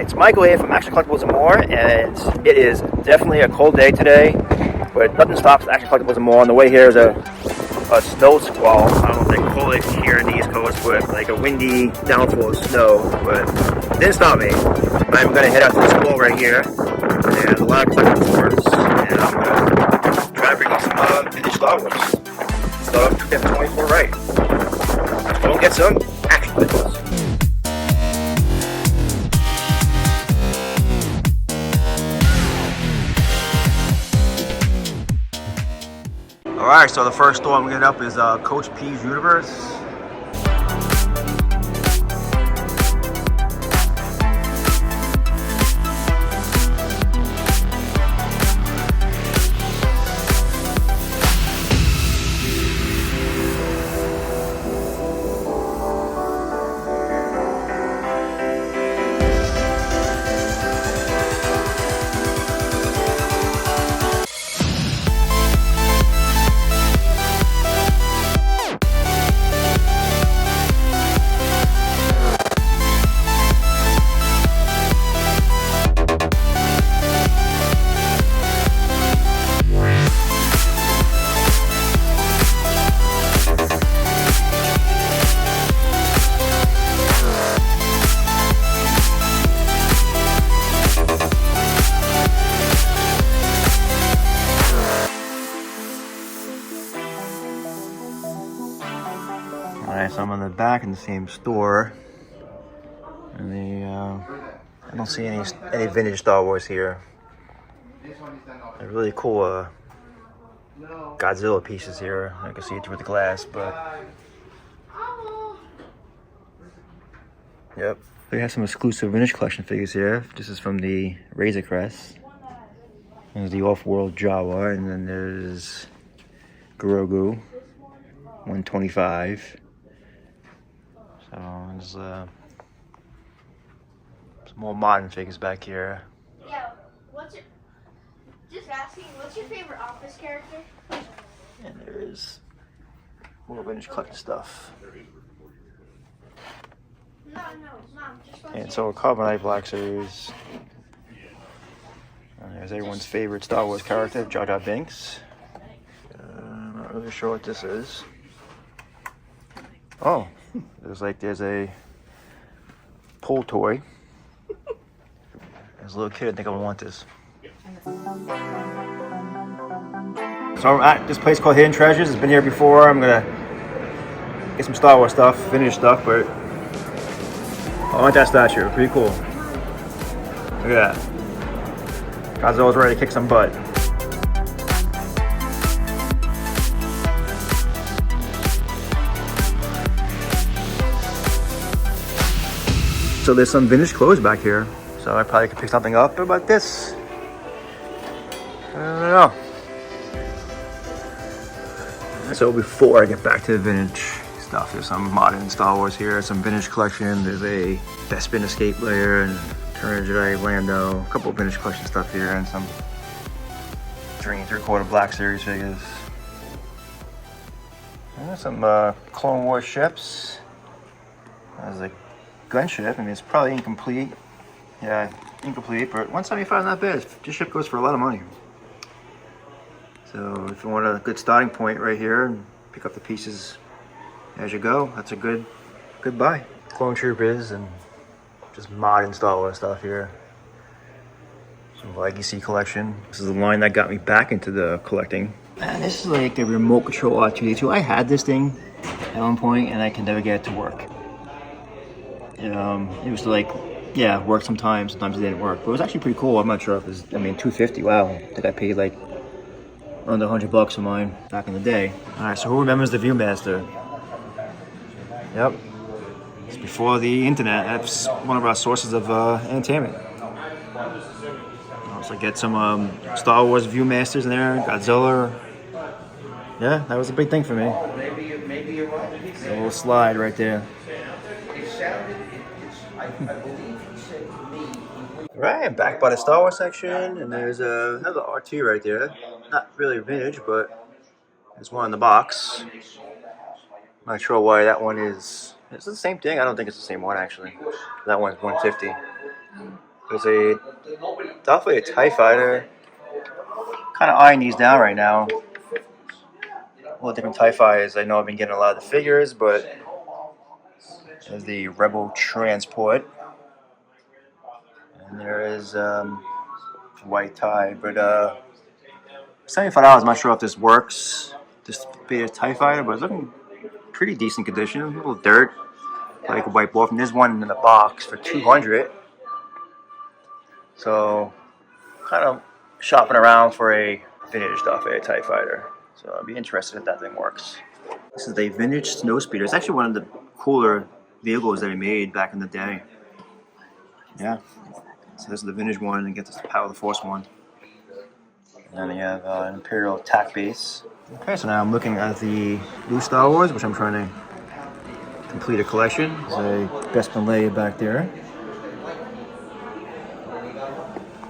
It's Michael here from Action Collectibles and More, and it is definitely a cold day today, but nothing stops Action Collectibles and More. On the way here is a snow squall. I don't know if they call it here in the East Coast, but like a windy downfall of snow, but it didn't stop me. I'm going to head out to the squall right here, and there's a lot of collectible stores, and I'm going to try to bring you some vintage Star Wars. Start off 2024 right. Let's go and get some Action Collectibles. Alright, so the first store I'm going to hit up is Coach P's Universe. Alright, so I'm on the back in the same store, and I don't see any vintage Star Wars here. They're really cool Godzilla pieces here. I can see it through the glass, but yep. They have some exclusive vintage collection figures here. This is from the Razor Crest. There's the Off-World Jawa, and then there's Grogu, 125. So there's some more modern figures back here. Yeah, just asking, what's your favorite Office character? And there's more vintage collection stuff. No, Mom, just want And so a Carbonite Black Series. And there's everyone's favorite Star Wars character, Jar Jar Binks. I'm not really sure what this is. Oh, there's a pull toy. As a little kid, I think I would want this. So I'm at this place called Hidden Treasures. It's been here before. I'm gonna get some Star Wars stuff, vintage stuff, but I want that statue. Pretty cool. Look at that. Godzilla's ready to kick some butt. So there's some vintage clothes back here, so I probably could pick something up. What about this? I don't know. So before I get back to the vintage stuff, there's some modern Star Wars here, some vintage collection. There's a Bespin Escape Layer and Return of the Jedi Lando. A couple of vintage collection stuff here, and some 3 3/4 Black Series figures. And there's some Clone Wars ships. There's a gunship. I mean, it's probably incomplete. Yeah, incomplete, but $175 not bad. This ship goes for a lot of money. So if you want a good starting point right here and pick up the pieces as you go, that's a good buy. Clone Troopers and just modern Star Wars stuff here. Some Legacy collection. This is the line that got me back into the collecting. And this is like a remote control R2-D2. I had this thing at one point and I can never get it to work. It was like, yeah, work sometimes it didn't work, but it was actually pretty cool. I'm not sure if it's, $250, wow. I think I paid like under $100 for mine back in the day. Alright, so who remembers the Viewmaster? Yep. It's before the internet. That's one of our sources of entertainment. Also get some Star Wars Viewmasters in there, Godzilla. Yeah, that was a big thing for me. A little slide right there. Right, I'm back by the Star Wars section, and there's another R2 right there. Not really vintage, but there's one in the box. I'm not sure why that one is. It's the same thing. I don't think it's the same one actually. That one's 150. There's definitely a TIE Fighter. Kind of eyeing these down right now. All the different TIE Fighters. I know I've been getting a lot of the figures, but there's the Rebel Transport. And there is white tie, but $75. I'm not sure if this works. This be a TIE Fighter, but it's looking pretty decent condition. A little dirt that I could wipe off. And there's one in the box for $200. So kind of shopping around for a vintage off a TIE Fighter. So I'd be interested if that thing works. This is a vintage snowspeeder. It's actually one of the cooler vehicles that they made back in the day. Yeah. So this is the vintage one, and get this Power of the Force one. And then you have an Imperial attack base. Okay, so now I'm looking at the new Star Wars, which I'm trying to complete a collection. There's a Bespin Leia back there.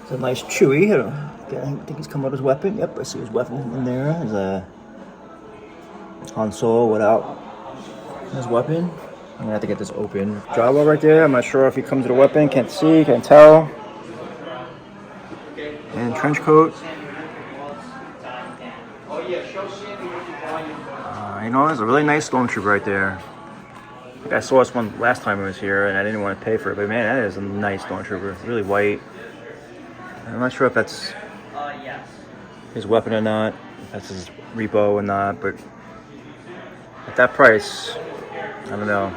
It's a nice Chewie. I think he's come out his weapon. Yep, I see his weapon in there. There's a Han Solo without his weapon. I'm gonna have to get this open. Jawa right there. I'm not sure if he comes with a weapon. Can't see, can't tell. And trench coat. You know, there's a really nice stormtrooper right there. I think I saw this one last time I was here, and I didn't want to pay for it. But man, that is a nice stormtrooper. Really white. I'm not sure if that's his weapon or not. If that's his repo or not. But at that price, I don't know.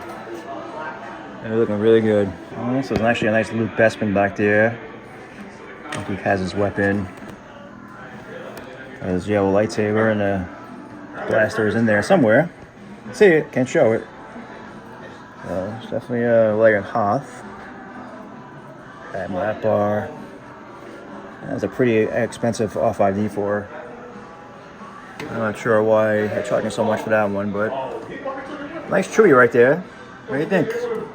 They're looking really good. Oh, so there's actually a nice Luke Bespin back there. Luke has his weapon. His yellow lightsaber, and the blaster is in there somewhere. See it, can't show it. So it's definitely a Leia and Hoth. Admiral Akbar. That's a pretty expensive off-ID for her. I'm not sure why they're charging so much for that one, but nice Chewie right there. What do you think?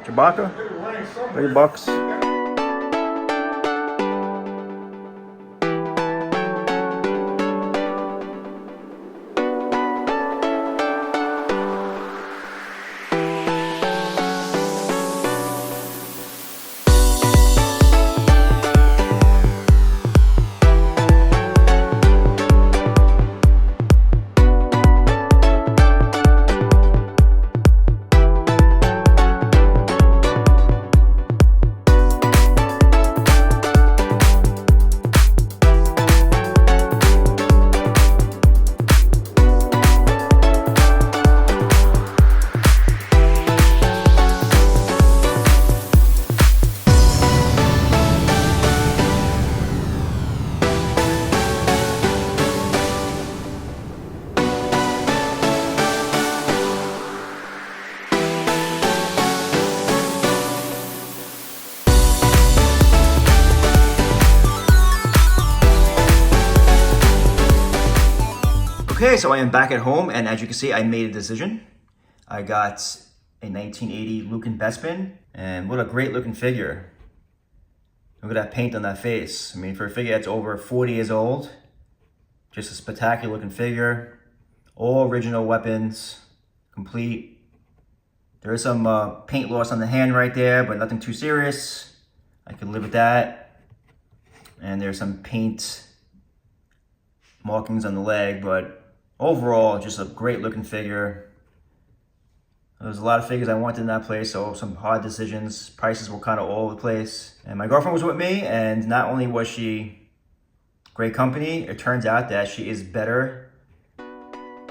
Chewbacca? $30. Okay, so I am back at home, and as you can see, I made a decision. I got a 1980 Luke and Bespin, and what a great looking figure. Look at that paint on that face. I mean, for a figure that's over 40 years old, just a spectacular looking figure. All original weapons, complete. There is some paint loss on the hand right there, but nothing too serious. I could live with that. And there's some paint markings on the leg, but overall, just a great looking figure. There's a lot of figures I wanted in that place, so some hard decisions. Prices were kind of all over the place. And my girlfriend was with me, and not only was she great company, it turns out that she is better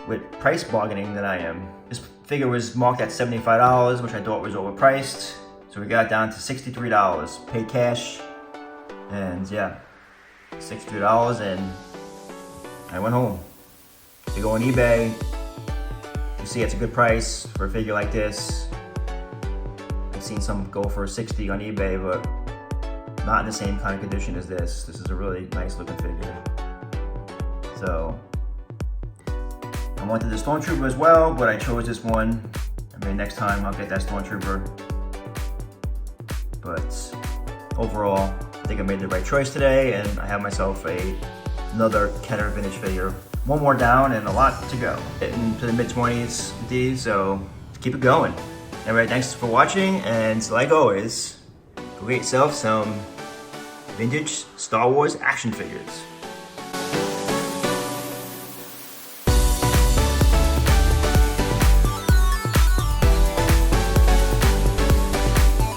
with price bargaining than I am. This figure was marked at $75, which I thought was overpriced. So we got it down to $63, paid cash. And yeah, $63, and I went home. If you go on eBay, you see it's a good price for a figure like this. I've seen some go for $60 on eBay, but not in the same kind of condition as this. This is a really nice looking figure. So, I wanted the Stormtrooper as well, but I chose this one. I mean, next time I'll get that Stormtrooper. But overall, I think I made the right choice today, and I have myself another Kenner vintage figure. One more down and a lot to go. Getting to the mid-20s with these, so keep it going. Alright, thanks for watching, and like always, go get yourself some vintage Star Wars action figures.